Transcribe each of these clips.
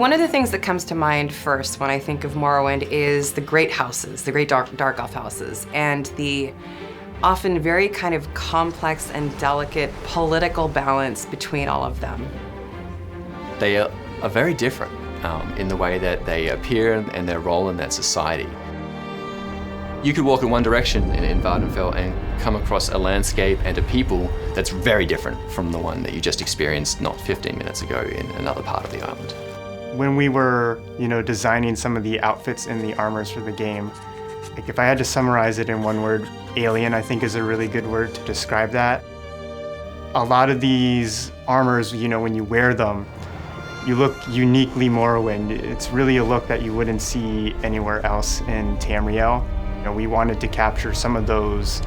One of the things that comes to mind first when I think of Morrowind is the great houses, the great dark elf houses, and the often very kind of complex and delicate political balance between all of them. They are very different in the way that they appear and their role in that society. You could walk in one direction in Vvardenfell and come across a landscape and a people that's very different from the one that you just experienced not 15 minutes ago in another part of the island. When we were, designing some of the outfits and the armors for the game, like if I had to summarize it in one word, alien, I think is a really good word to describe that. A lot of these armors, when you wear them, you look uniquely Morrowind. It's really a look that you wouldn't see anywhere else in Tamriel. We wanted to capture some of those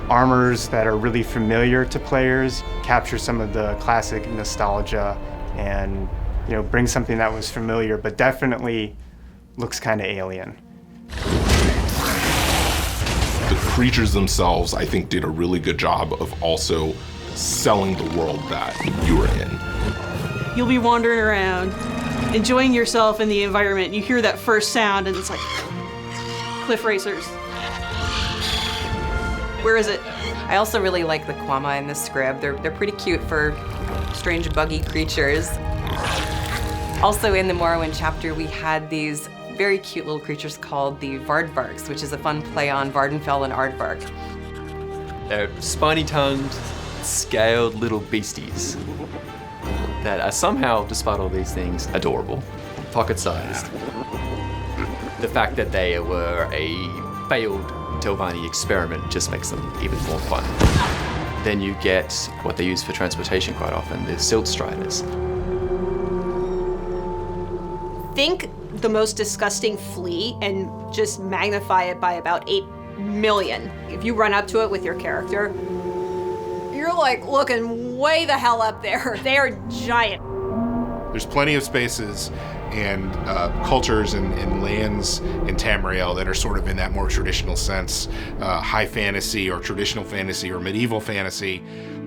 armors that are really familiar to players, capture some of the classic nostalgia, and bring something that was familiar but definitely looks kind of alien. The creatures themselves, I think, did a really good job of also selling the world that you were in. You'll be wandering around, enjoying yourself in the environment. You hear that first sound and it's like cliff racers. Where is it? I also really like the Quama and the Scrib. They're pretty cute for strange buggy creatures. Also in the Morrowind chapter, we had these very cute little creatures called the Vardvarks, which is a fun play on Vvardenfell and Aardvark. They're spiny-tongued, scaled little beasties that are somehow, despite all these things, adorable, pocket-sized. The fact that they were a failed Telvanni experiment just makes them even more fun. Then you get what they use for transportation quite often, the silt striders. Think the most disgusting flea and just magnify it by about 8 million. If you run up to it with your character, you're like looking way the hell up there. They are giant. There's plenty of spaces and cultures and lands in Tamriel that are sort of in that more traditional sense, high fantasy or traditional fantasy or medieval fantasy.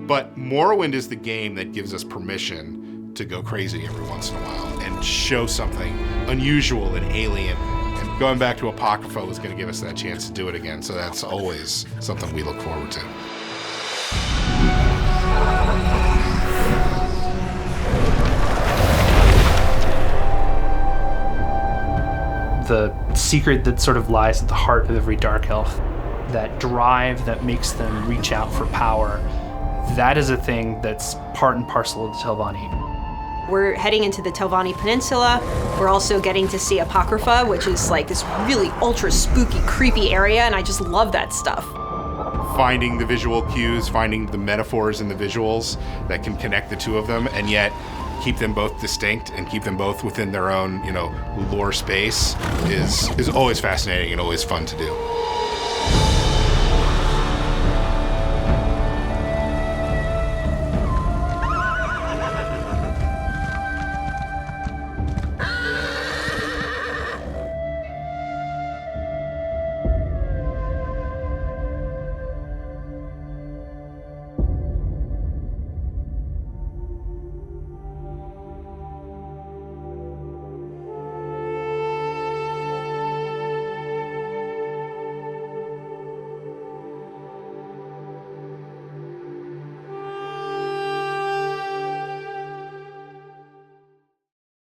But Morrowind is the game that gives us permission to go crazy every once in a while and show something unusual and alien. And going back to Apocrypha was going to give us that chance to do it again. So that's always something we look forward to. The secret that sort of lies at the heart of every dark elf, that drive that makes them reach out for power, that is a thing that's part and parcel of the Telvanni. We're heading into the Telvanni Peninsula. We're also getting to see Apocrypha, which is like this really ultra spooky, creepy area, and I just love that stuff. Finding the visual cues, finding the metaphors and the visuals that can connect the two of them, and yet keep them both distinct and keep them both within their own, lore space is always fascinating and always fun to do.